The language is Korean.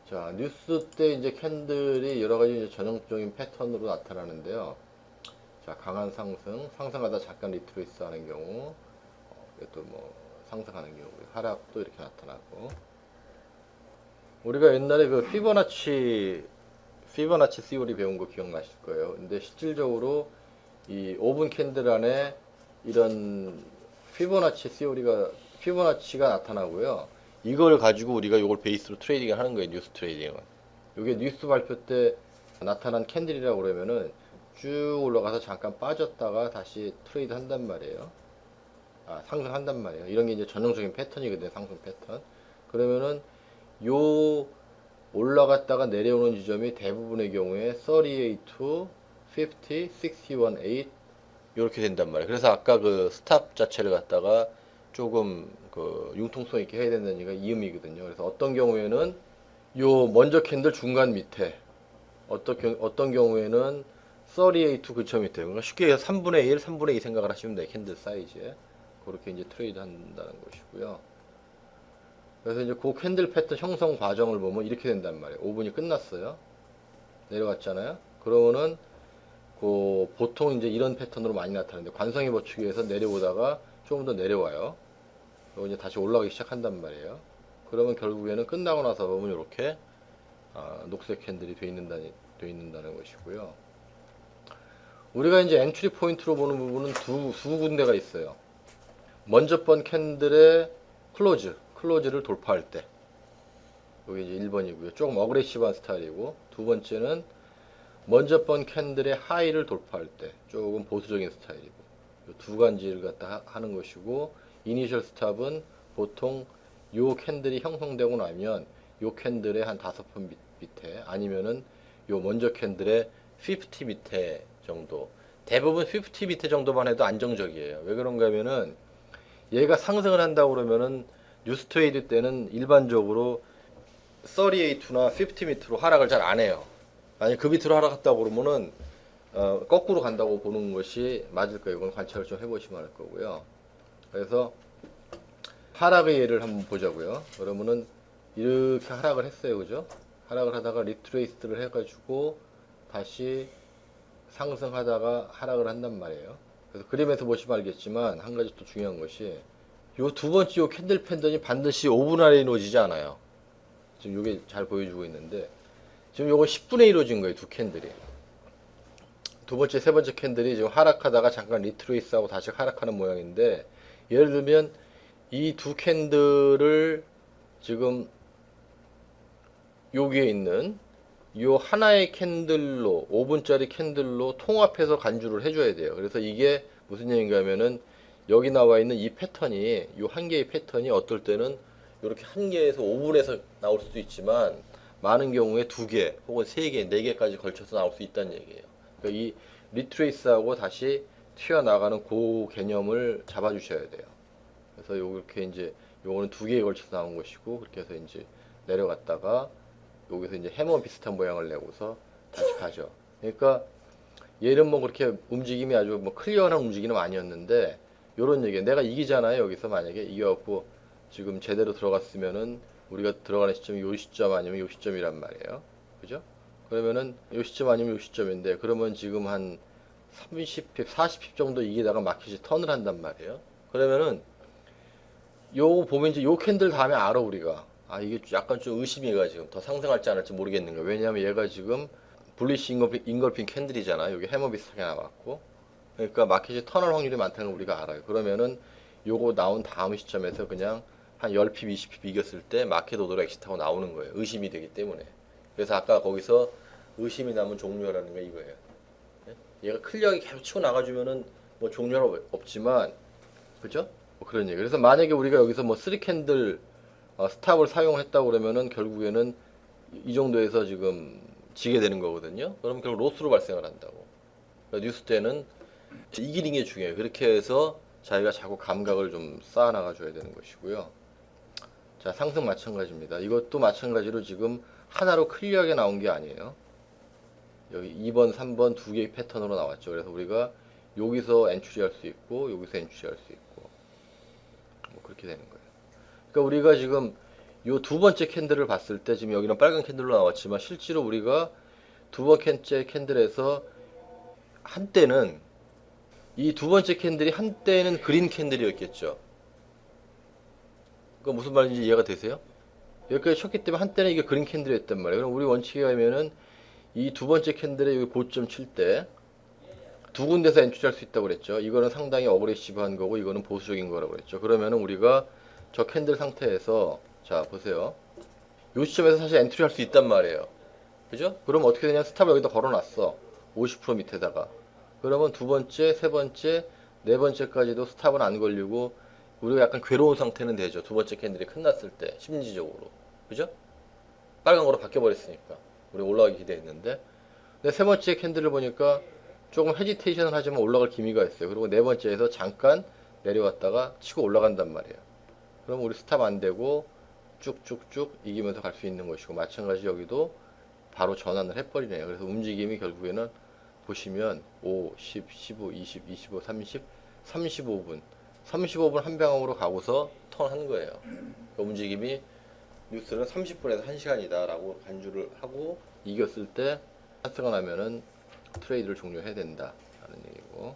자, 뉴스 때 이제 캔들이 여러 가지 이제 전형적인 패턴으로 나타나는데요. 자, 강한 상승, 상승하다 잠깐 리트레이스 하는 경우, 또 뭐 상승하는 경우, 하락도 이렇게 나타나고. 우리가 옛날에 그 피보나치 시오리 배운 거 기억나실 거예요. 근데 실질적으로 이 5분 캔들 안에 이런 피보나치가 나타나고요. 이걸 가지고 우리가 이걸 베이스로 트레이딩을 하는 거예요. 뉴스 트레이딩은. 이게 뉴스 발표 때 나타난 캔들이라고 그러면은 쭉 올라가서 잠깐 빠졌다가 다시 트레이드 한단 말이에요. 상승한단 말이에요. 이런 게 이제 전형적인 패턴이거든요. 상승 패턴. 그러면은 요 올라갔다가 내려오는 지점이 대부분의 경우에 38 to 50, 61, 8 이렇게 된단 말이에요. 그래서 아까 그 스탑 자체를 갖다가 조금 그 융통성 있게 해야 된다는 얘기가 이 의미거든요. 그래서 어떤 경우에는 요 먼저 캔들 중간 밑에 어떤 경우에는 38 근처 밑에 그러니까 쉽게 해서 3분의 1, 3분의 2 생각을 하시면 돼요. 캔들 사이즈에 그렇게 이제 트레이드 한다는 것이고요. 그래서 이제 그 캔들 패턴 형성 과정을 보면 이렇게 된단 말이에요. 5분이 끝났어요. 내려갔잖아요. 그러면은 그 보통 이제 이런 패턴으로 많이 나타나는데 관성에 맞추기 위해서 내려오다가 조금 더 내려와요. 그리고 이제 다시 올라가기 시작한단 말이에요. 그러면 결국에는 끝나고 나서 보면 이렇게 녹색 캔들이 돼 있는다는 것이고요. 우리가 이제 엔트리 포인트로 보는 부분은 두 군데가 있어요. 먼저 번 캔들의 클로즈를 돌파할 때. 여기 이제 1번이고요. 조금 어그레시브한 스타일이고, 두 번째는 먼저 번 캔들의 하이를 돌파할 때 조금 보수적인 스타일이고, 두 가지를 갖다 하는 것이고, 이니셜 스탑은 보통 요 캔들이 형성되고 나면 요 캔들의 한 5번 밑에 아니면은 요 먼저 캔들의 50 밑에 정도, 대부분 50 밑에 정도만 해도 안정적이에요. 왜 그런가 하면은 얘가 상승을 한다고 그러면은 뉴스 트레이드 때는 일반적으로 38나 50 밑으로 하락을 잘 안 해요. 만약 그 밑으로 하락했다고 그러면은 거꾸로 간다고 보는 것이 맞을 거예요. 이건 관찰을 좀 해보시면 알 거고요. 그래서 하락의 예를 한번 보자고요. 그러면은 이렇게 하락을 했어요, 그죠? 하락을 하다가 리트레이스를 해가지고 다시 상승하다가 하락을 한단 말이에요. 그래서 그림에서 보시면 알겠지만 한 가지 또 중요한 것이 요 두 번째 요 캔들 팬던이 반드시 5분 안에 이루어지지 않아요. 지금 요게 잘 보여주고 있는데 지금 요거 10분에 이루어진 거예요, 두 캔들이. 두 번째, 세 번째 캔들이 지금 하락하다가 잠깐 리트레이스하고 다시 하락하는 모양인데 예를 들면 이 두 캔들을 지금 여기에 있는 요 하나의 캔들로 5분짜리 캔들로 통합해서 간주를 해줘야 돼요. 그래서 이게 무슨 얘기인가 하면은 여기 나와 있는 이 패턴이 요 한 개의 패턴이 어떨 때는 이렇게 한 개에서 5분에서 나올 수도 있지만 많은 경우에 두 개 혹은 세 개, 네 개까지 걸쳐서 나올 수 있다는 얘기예요. 그러니까 이 리트레이스하고 다시 튀어나가는 그 개념을 잡아주셔야 돼요. 그래서 요렇게 이제 요거는 두 개에 걸쳐서 나온 것이고 그렇게 해서 이제 내려갔다가 여기서 이제 해머 비슷한 모양을 내고서 다시 가죠. 그러니까 얘는 뭐 그렇게 움직임이 아주 뭐 클리어한 움직임은 아니었는데 요런 얘기 내가 이기잖아요. 여기서 만약에 이겨갖고 지금 제대로 들어갔으면은 우리가 들어가는 시점이 요 시점 아니면 요 시점이란 말이에요. 그죠? 그러면은 요 시점 아니면 요 시점인데 그러면 지금 한 30핍, 40핍 정도 이기다가 마켓이 턴을 한단 말이에요. 그러면은 요 보면 이제 요 캔들 다음에 알아 우리가 이게 약간 좀 의심이 가 지금 더 상승할지 안 할지 모르겠는 거야. 왜냐하면 얘가 지금 불리시 잉걸핑 캔들이잖아. 여기 해머 비슷하게 나왔고 그러니까 마켓이 턴할 확률이 많다는 걸 우리가 알아요. 그러면은 요거 나온 다음 시점에서 그냥 한 10핍, 20핍 이겼을 때 마켓 오더로 엑시트하고 나오는 거예요. 의심이 되기 때문에. 그래서 아까 거기서 의심이 남은 종료라는 게 이거예요. 얘가 클리어하게 계속 치고 나가주면은 뭐 종료는 없지만 그죠? 뭐 그런 얘기. 그래서 만약에 우리가 여기서 뭐 3캔들 스탑을 사용했다고 그러면은 결국에는 이 정도에서 지금 지게 되는 거거든요. 그럼 결국 로스로 발생을 한다고. 그러니까 뉴스 때는 이기는 게 중요해요. 그렇게 해서 자기가 자꾸 감각을 좀 쌓아나가 줘야 되는 것이고요. 자, 상승 마찬가지입니다. 이것도 마찬가지로 지금 하나로 클리어하게 나온 게 아니에요. 여기 2번, 3번 두 개의 패턴으로 나왔죠. 그래서 우리가 여기서 엔트리 할 수 있고 여기서 엔트리 할 수 있고 뭐 그렇게 되는 거예요. 그러니까 우리가 지금 요 두 번째 캔들을 봤을 때 지금 여기는 빨간 캔들로 나왔지만 실제로 우리가 두 번째 캔들에서 한때는 이 두 번째 캔들이 한때는 그린 캔들이었겠죠. 그 무슨 말인지 이해가 되세요? 여기까지 쳤기 때문에 한때는 이게 그린 캔들이었단 말이에요. 그럼 우리 원칙에 의하면은 이 두 번째 캔들의 여기 고점 칠 때 두 군데서 엔트리할 수 있다고 그랬죠. 이거는 상당히 어그레시브한 거고 이거는 보수적인 거라고 그랬죠. 그러면은 우리가 저 캔들 상태에서 자 보세요. 요 시점에서 사실 엔트리 할 수 있단 말이에요. 그죠? 그럼 어떻게 되냐? 스탑을 여기다 걸어놨어. 50% 밑에다가. 그러면 두 번째, 세 번째, 네 번째까지도 스탑은 안 걸리고 우리가 약간 괴로운 상태는 되죠. 두 번째 캔들이 끝났을 때 심리적으로. 그죠? 빨간 거로 바뀌어버렸으니까. 우리 올라가기 기대했는데. 근데 세 번째 캔들을 보니까 조금 헤지테이션을 하지만 올라갈 기미가 있어요. 그리고 네 번째에서 잠깐 내려왔다가 치고 올라간단 말이에요. 그럼 우리 스탑 안 되고 쭉쭉쭉 이기면서 갈 수 있는 것이고 마찬가지 여기도 바로 전환을 해버리네요. 그래서 움직임이 결국에는 보시면 5, 10, 15, 20, 25, 30, 35분 35분 한 방향으로 가고서 턴한 거예요. 그 움직임이 뉴스는 30분에서 1시간이다 라고 간주를 하고 이겼을 때 찬스가 나면은 트레이드를 종료해야 된다 라는 얘기고